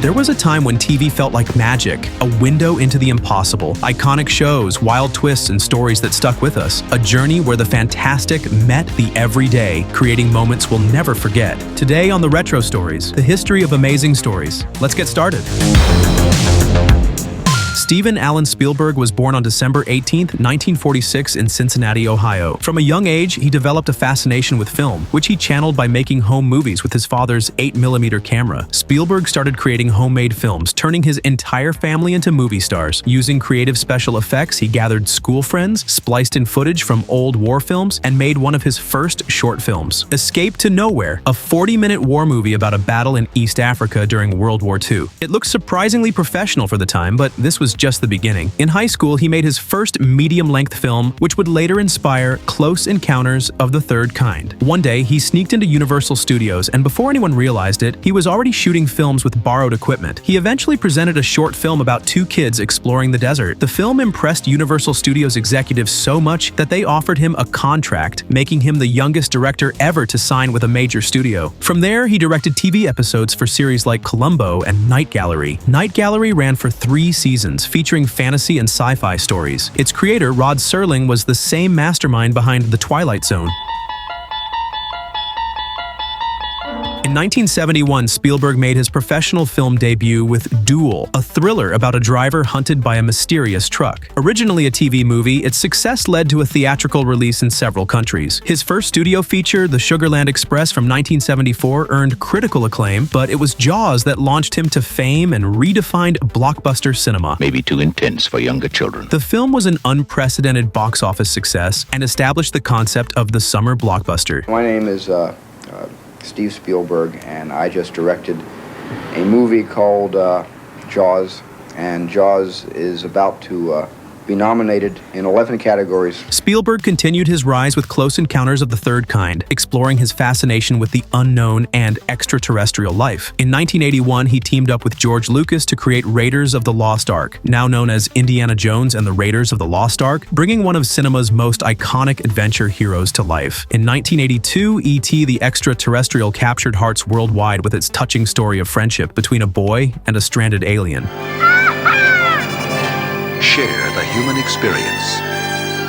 There was a time when TV felt like magic, a window into the impossible. Iconic shows, wild twists, and stories that stuck with us. A journey where the fantastic met the everyday, creating moments we'll never forget. Today on the Retro Stories, the history of amazing stories. Let's get started. Steven Allen Spielberg was born on December 18, 1946 in Cincinnati, Ohio. From a young age, he developed a fascination with film, which he channeled by making home movies with his father's 8mm camera. Spielberg started creating homemade films, turning his entire family into movie stars. Using creative special effects, he gathered school friends, spliced in footage from old war films, and made one of his first short films, Escape to Nowhere, a 40-minute war movie about a battle in East Africa during World War II. It looked surprisingly professional for the time, but this was just the beginning. In high school, he made his first medium-length film, which would later inspire Close Encounters of the Third Kind. One day, he sneaked into Universal Studios, and before anyone realized it, he was already shooting films with borrowed equipment. He eventually presented a short film about two kids exploring the desert. The film impressed Universal Studios executives so much that they offered him a contract, making him the youngest director ever to sign with a major studio. From there, he directed TV episodes for series like Columbo and Night Gallery. Night Gallery ran for 3 seasons, featuring fantasy and sci-fi stories. Its creator, Rod Serling, was the same mastermind behind The Twilight Zone. In 1971, Spielberg made his professional film debut with Duel, a thriller about a driver hunted by a mysterious truck. Originally a TV movie, its success led to a theatrical release in several countries. His first studio feature, The Sugarland Express from 1974, earned critical acclaim, but it was Jaws that launched him to fame and redefined blockbuster cinema. Maybe too intense for younger children. The film was an unprecedented box office success and established the concept of the summer blockbuster. My name is Steve Spielberg, and I just directed a movie called Jaws, and Jaws is about to be nominated in 11 categories. Spielberg continued his rise with Close Encounters of the Third Kind, exploring his fascination with the unknown and extraterrestrial life. In 1981, he teamed up with George Lucas to create Raiders of the Lost Ark, now known as Indiana Jones and the Raiders of the Lost Ark, bringing one of cinema's most iconic adventure heroes to life. In 1982, E.T. the Extraterrestrial captured hearts worldwide with its touching story of friendship between a boy and a stranded alien. Share the human experience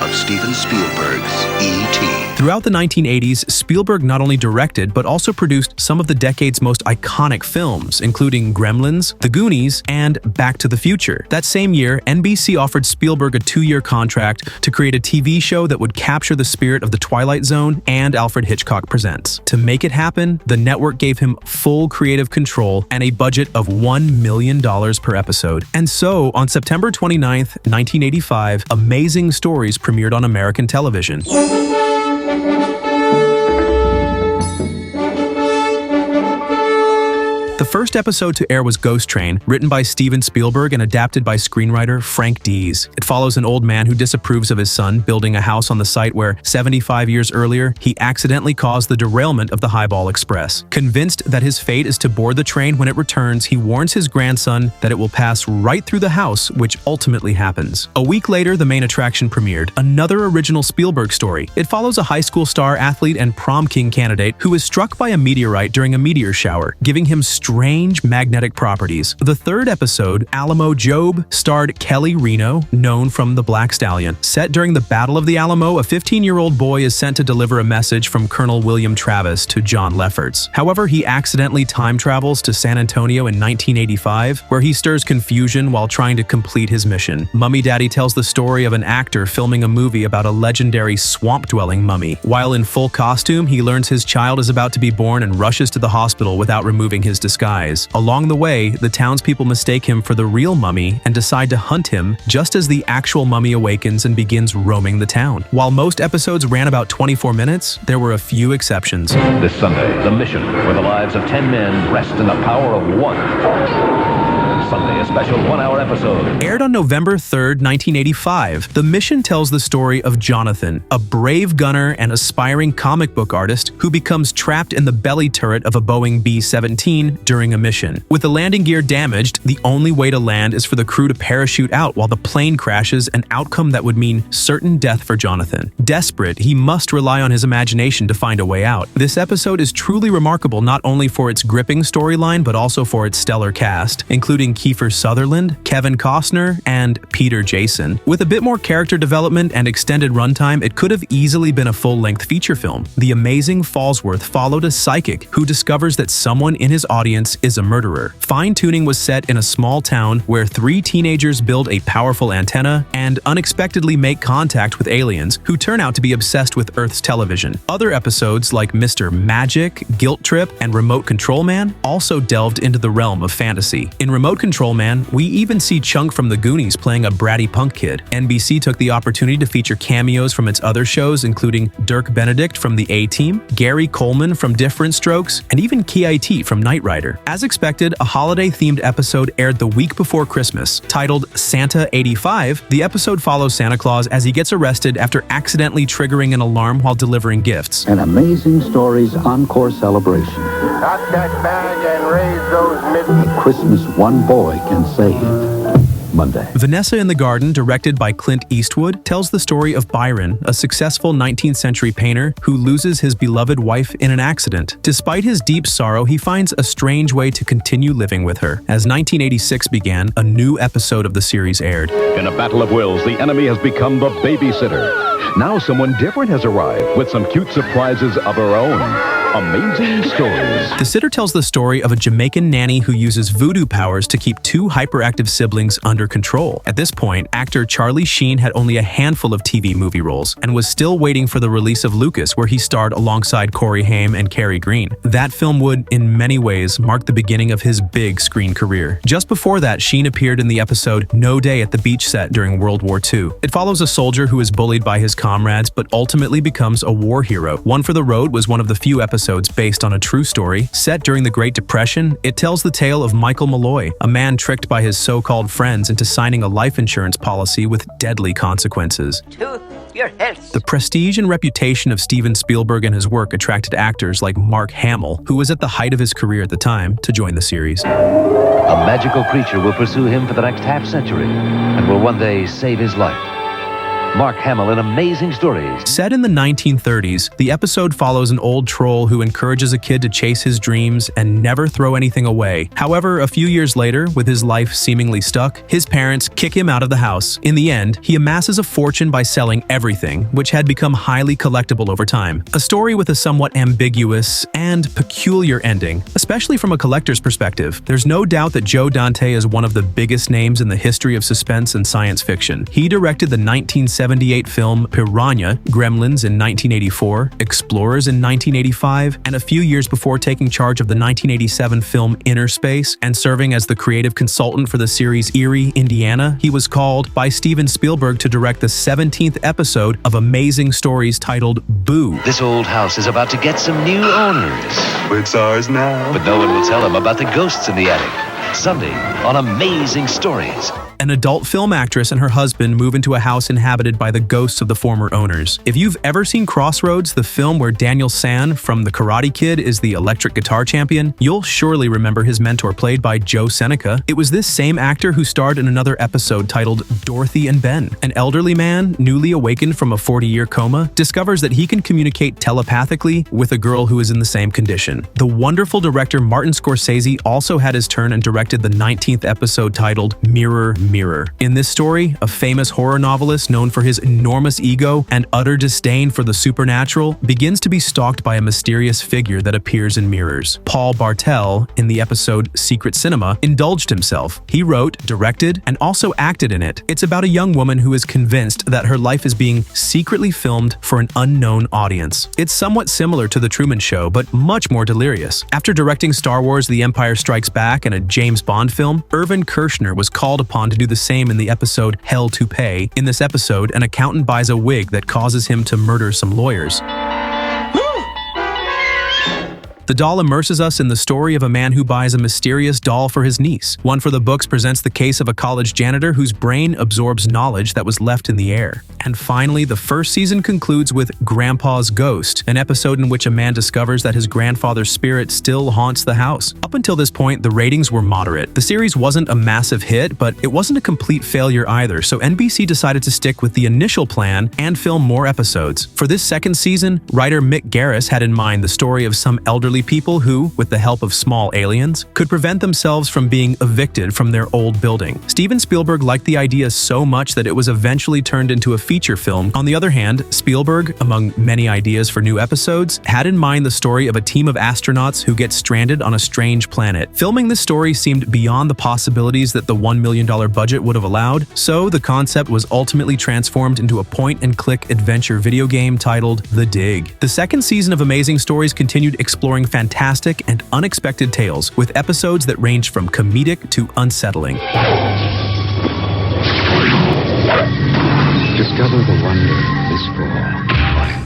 of Steven Spielberg's E.T. Throughout the 1980s, Spielberg not only directed but also produced some of the decade's most iconic films, including Gremlins, The Goonies, and Back to the Future. That same year, NBC offered Spielberg a 2-year contract to create a TV show that would capture the spirit of The Twilight Zone and Alfred Hitchcock Presents. To make it happen, the network gave him full creative control and a budget of $1 million per episode. And so, on September 29, 1985, Amazing Stories premiered on American television. The first episode to air was Ghost Train, written by Steven Spielberg and adapted by screenwriter Frank Dees. It follows an old man who disapproves of his son building a house on the site where, 75 years earlier, he accidentally caused the derailment of the Highball Express. Convinced that his fate is to board the train when it returns, he warns his grandson that it will pass right through the house, which ultimately happens. A week later, the main attraction premiered, another original Spielberg story. It follows a high school star athlete and prom king candidate who is struck by a meteorite during a meteor shower, giving him strange magnetic properties. The third episode, Alamo Job, starred Kelly Reno, known from The Black Stallion. Set during the Battle of the Alamo, a 15-year-old boy is sent to deliver a message from Colonel William Travis to John Lefferts. However, he accidentally time travels to San Antonio in 1985, where he stirs confusion while trying to complete his mission. Mummy Daddy tells the story of an actor filming a movie about a legendary swamp-dwelling mummy. While in full costume, he learns his child is about to be born and rushes to the hospital without removing his disguise. Along the way, the townspeople mistake him for the real mummy and decide to hunt him just as the actual mummy awakens and begins roaming the town. While most episodes ran about 24 minutes, there were a few exceptions. This Sunday, the mission where the lives of 10 men rest in the power of one. Sunday, a special one-hour episode. Aired on November 3rd, 1985, the mission tells the story of Jonathan, a brave gunner and aspiring comic book artist who becomes trapped in the belly turret of a Boeing B-17 during a mission. With the landing gear damaged, the only way to land is for the crew to parachute out while the plane crashes, an outcome that would mean certain death for Jonathan. Desperate, he must rely on his imagination to find a way out. This episode is truly remarkable not only for its gripping storyline but also for its stellar cast, including Kiefer Sutherland, Kevin Costner, and Peter Jason. With a bit more character development and extended runtime, it could have easily been a full-length feature film. The amazing Fallsworth followed a psychic who discovers that someone in his audience is a murderer. Fine-tuning was set in a small town where 3 teenagers build a powerful antenna and unexpectedly make contact with aliens who turn out to be obsessed with Earth's television. Other episodes like Mr. Magic, Guilt Trip, and Remote Control Man also delved into the realm of fantasy. In Remote Control Man, we even see Chunk from the Goonies playing a bratty punk kid. NBC took the opportunity to feature cameos from its other shows, including Dirk Benedict from The A-Team, Gary Coleman from Different Strokes, and even K.I.T. from Knight Rider. As expected, a holiday-themed episode aired the week before Christmas. Titled Santa 85, the episode follows Santa Claus as he gets arrested after accidentally triggering an alarm while delivering gifts. An Amazing Stories Encore celebration. Got that bag and raise those mittens. Christmas one boy can save. Monday. Vanessa in the Garden, directed by Clint Eastwood, tells the story of Byron, a successful 19th century painter who loses his beloved wife in an accident. Despite his deep sorrow, he finds a strange way to continue living with her. As 1986 began, a new episode of the series aired. In a battle of wills, the enemy has become the babysitter. Now someone different has arrived with some cute surprises of her own. Amazing Stories. The Sitter tells the story of a Jamaican nanny who uses voodoo powers to keep 2 hyperactive siblings under control. At this point, actor Charlie Sheen had only a handful of TV movie roles and was still waiting for the release of Lucas, where he starred alongside Corey Haim and Cary Green. That film would, in many ways, mark the beginning of his big screen career. Just before that, Sheen appeared in the episode No Day at the Beach set during World War II. It follows a soldier who is bullied by his comrades but ultimately becomes a war hero. One for the Road was one of the few episodes based on a true story. Set during the Great Depression, it tells the tale of Michael Malloy, a man tricked by his so-called friends into signing a life insurance policy with deadly consequences. To your health. The prestige and reputation of Steven Spielberg and his work attracted actors like Mark Hamill, who was at the height of his career at the time, to join the series. A magical creature will pursue him for the next half-century and will one day save his life. Mark Hamill in Amazing Stories. Set in the 1930s, the episode follows an old troll who encourages a kid to chase his dreams and never throw anything away. However, a few years later, with his life seemingly stuck, his parents kick him out of the house. In the end, he amasses a fortune by selling everything, which had become highly collectible over time. A story with a somewhat ambiguous and peculiar ending, especially from a collector's perspective. There's no doubt that Joe Dante is one of the biggest names in the history of suspense and science fiction. He directed the 1978 film Piranha, Gremlins in 1984, Explorers in 1985, and a few years before taking charge of the 1987 film Inner Space and serving as the creative consultant for the series Erie, Indiana, he was called by Steven Spielberg to direct the 17th episode of Amazing Stories titled Boo. This old house is about to get some new owners. It's ours now. But no one will tell them about the ghosts in the attic. Sunday on Amazing Stories. An adult film actress and her husband move into a house inhabited by the ghosts of the former owners. If you've ever seen Crossroads, the film where Daniel San from The Karate Kid is the electric guitar champion, you'll surely remember his mentor played by Joe Seneca. It was this same actor who starred in another episode titled Dorothy and Ben. An elderly man, newly awakened from a 40-year coma, discovers that he can communicate telepathically with a girl who is in the same condition. The wonderful director Martin Scorsese also had his turn and directed the 19th episode titled Mirror, Mirror. In this story, a famous horror novelist known for his enormous ego and utter disdain for the supernatural begins to be stalked by a mysterious figure that appears in mirrors. Paul Bartel, in the episode Secret Cinema, indulged himself. He wrote, directed, and also acted in it. It's about a young woman who is convinced that her life is being secretly filmed for an unknown audience. It's somewhat similar to The Truman Show, but much more delirious. After directing Star Wars: The Empire Strikes Back and a James Bond film, Irvin Kershner was called upon to do the same in the episode Hell to Pay. In this episode, an accountant buys a wig that causes him to murder some lawyers. The doll immerses us in the story of a man who buys a mysterious doll for his niece. One for the Books presents the case of a college janitor whose brain absorbs knowledge that was left in the air. And finally, the first season concludes with Grandpa's Ghost, an episode in which a man discovers that his grandfather's spirit still haunts the house. Up until this point, the ratings were moderate. The series wasn't a massive hit, but it wasn't a complete failure either, so NBC decided to stick with the initial plan and film more episodes. For this second season, writer Mick Garris had in mind the story of some elderly people who, with the help of small aliens, could prevent themselves from being evicted from their old building. Steven Spielberg liked the idea so much that it was eventually turned into a feature film. On the other hand, Spielberg, among many ideas for new episodes, had in mind the story of a team of astronauts who get stranded on a strange planet. Filming this story seemed beyond the possibilities that the $1 million budget would have allowed, so the concept was ultimately transformed into a point-and-click adventure video game titled The Dig. The second season of Amazing Stories continued exploring fantastic and unexpected tales, with episodes that ranged from comedic to unsettling. Discover the wonder of this fall.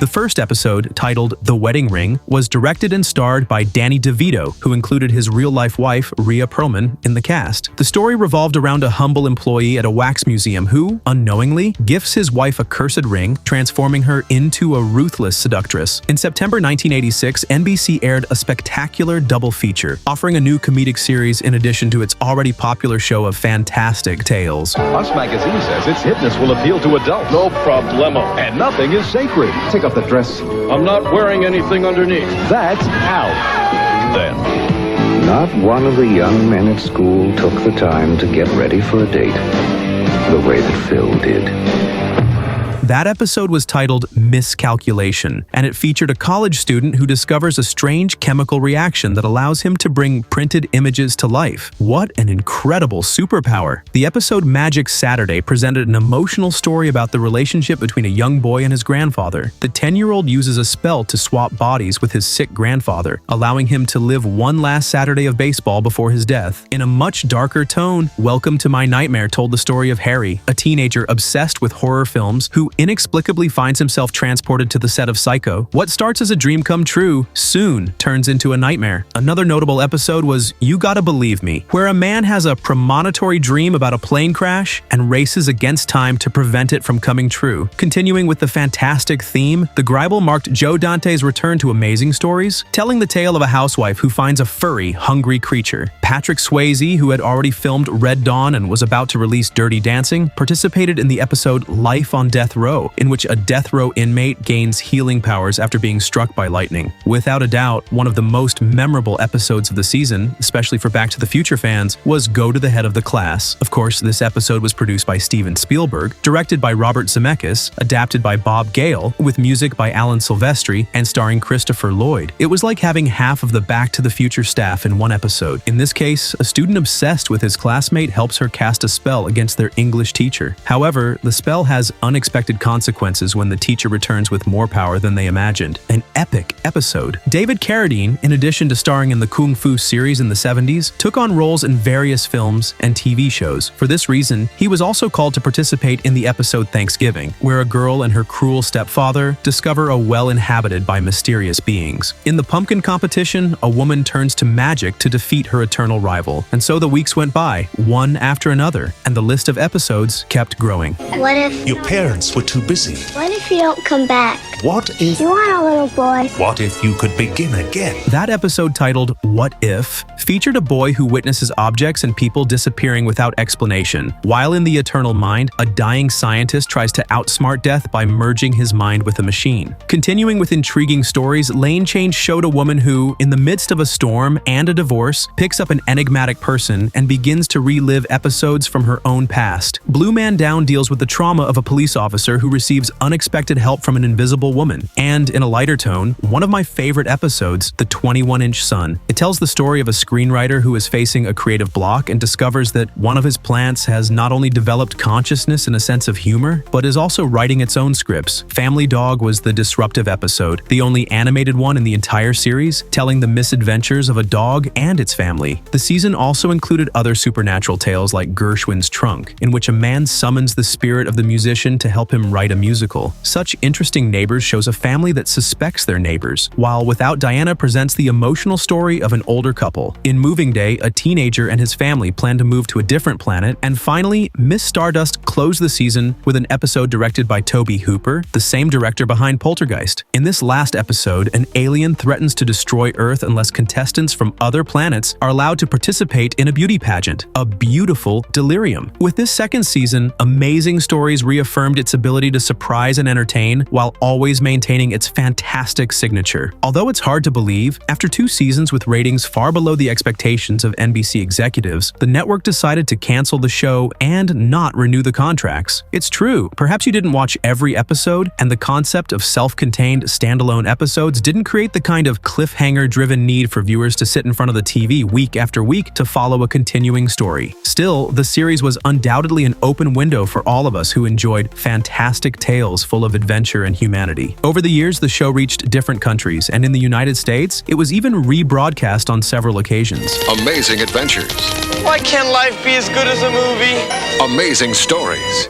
The first episode, titled The Wedding Ring, was directed and starred by Danny DeVito, who included his real-life wife, Rhea Perlman, in the cast. The story revolved around a humble employee at a wax museum who, unknowingly, gifts his wife a cursed ring, transforming her into a ruthless seductress. In September 1986, NBC aired a spectacular double feature, offering a new comedic series in addition to its already popular show of fantastic tales. Us Magazine says its hitness will appeal to adults. No problemo. And nothing is sacred. Take off the dress. I'm not wearing anything underneath. That's out. Then. Not one of the young men at school took the time to get ready for a date the way that Phil did. That episode was titled Miscalculation, and it featured a college student who discovers a strange chemical reaction that allows him to bring printed images to life. What an incredible superpower! The episode Magic Saturday presented an emotional story about the relationship between a young boy and his grandfather. The 10-year-old uses a spell to swap bodies with his sick grandfather, allowing him to live one last Saturday of baseball before his death. In a much darker tone, Welcome to My Nightmare told the story of Harry, a teenager obsessed with horror films who inexplicably finds himself transported to the set of Psycho. What starts as a dream come true soon turns into a nightmare. Another notable episode was You Gotta Believe Me, where a man has a premonitory dream about a plane crash and races against time to prevent it from coming true. Continuing with the fantastic theme, The Gribble marked Joe Dante's return to Amazing Stories, telling the tale of a housewife who finds a furry, hungry creature. Patrick Swayze, who had already filmed Red Dawn and was about to release Dirty Dancing, participated in the episode Life on Death Row, in which a death row inmate gains healing powers after being struck by lightning. Without a doubt, one of the most memorable episodes of the season, especially for Back to the Future fans, was Go to the Head of the Class. Of course, this episode was produced by Steven Spielberg, directed by Robert Zemeckis, adapted by Bob Gale, with music by Alan Silvestri, and starring Christopher Lloyd. It was like having half of the Back to the Future staff in one episode. In this case, a student obsessed with his classmate helps her cast a spell against their English teacher. However, the spell has unexpected consequences when the teacher returns with more power than they imagined. An epic episode. David Carradine, in addition to starring in the Kung Fu series in the 70s, took on roles in various films and TV shows. For this reason, he was also called to participate in the episode Thanksgiving, where a girl and her cruel stepfather discover a well inhabited by mysterious beings. In the pumpkin competition, a woman turns to magic to defeat her eternal rival. And so the weeks went by, one after another, and the list of episodes kept growing. What if your parents were too busy? What if you don't come back? What if You want a little boy? What if you could begin again? That episode, titled What If, featured a boy who witnesses objects and people disappearing without explanation. While in the eternal mind, a dying scientist tries to outsmart death by merging his mind with a machine. Continuing with intriguing stories, Lane Change showed a woman who, in the midst of a storm and a divorce, picks up an enigmatic person and begins to relive episodes from her own past. Blue Man Down deals with the trauma of a police officer who receives unexpected help from an invisible woman. And in a lighter tone, one of my favorite episodes, The 21-Inch Sun. It tells the story of a screenwriter who is facing a creative block and discovers that one of his plants has not only developed consciousness and a sense of humor, but is also writing its own scripts. Family Dog was the disruptive episode, the only animated one in the entire series, telling the misadventures of a dog and its family. The season also included other supernatural tales like Gershwin's Trunk, in which a man summons the spirit of the musician to help him him write a musical. Such Interesting Neighbors shows a family that suspects their neighbors, while Without Diana presents the emotional story of an older couple. In Moving Day, a teenager and his family plan to move to a different planet. And finally, Miss Stardust closed the season with an episode directed by Toby Hooper, the same director behind Poltergeist. In this last episode, an alien threatens to destroy Earth unless contestants from other planets are allowed to participate in a beauty pageant, a beautiful delirium. With this second season, Amazing Stories reaffirmed its ability to surprise and entertain while always maintaining its fantastic signature. Although it's hard to believe, after 2 seasons with ratings far below the expectations of NBC executives, the network decided to cancel the show and not renew the contracts. It's true, perhaps you didn't watch every episode, and the concept of self-contained standalone episodes didn't create the kind of cliffhanger-driven need for viewers to sit in front of the TV week after week to follow a continuing story. Still, the series was undoubtedly an open window for all of us who enjoyed fantastic tales full of adventure and humanity. Over the years, the show reached different countries, and in the United States, it was even rebroadcast on several occasions. Amazing adventures. Why can't life be as good as a movie? Amazing stories.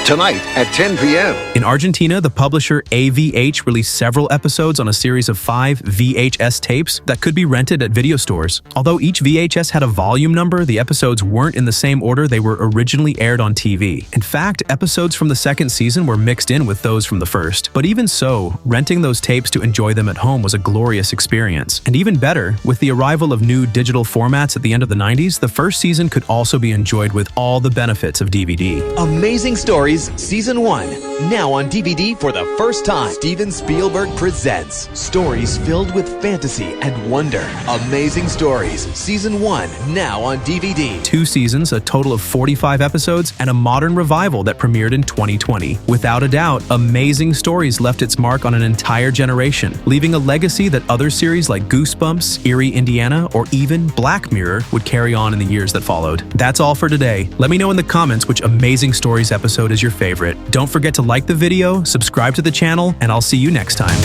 Tonight at 10 p.m. In Argentina, the publisher AVH released several episodes on a series of 5 VHS tapes that could be rented at video stores. Although each VHS had a volume number, the episodes weren't in the same order they were originally aired on TV. In fact, episodes from the second season were mixed in with those from the first. But even so, renting those tapes to enjoy them at home was a glorious experience. And even better, with the arrival of new digital formats at the end of the 90s, the first season could also be enjoyed with all the benefits of DVD. Amazing Stories Season 1, now on DVD for the first time. Steven Spielberg presents stories filled with fantasy and wonder. Amazing Stories Season 1, now on DVD. 2 seasons, a total of 45 episodes, and a modern revival that premiered in 2020. Without a doubt, Amazing Stories left its mark on an entire generation, leaving a legacy that other series like Goosebumps, Eerie, Indiana, or even Black Mirror would carry on in the years that followed. That's all for today. Let me know in the comments which Amazing Stories episode is your favorite. Don't forget to like the video, subscribe to the channel, and I'll see you next time.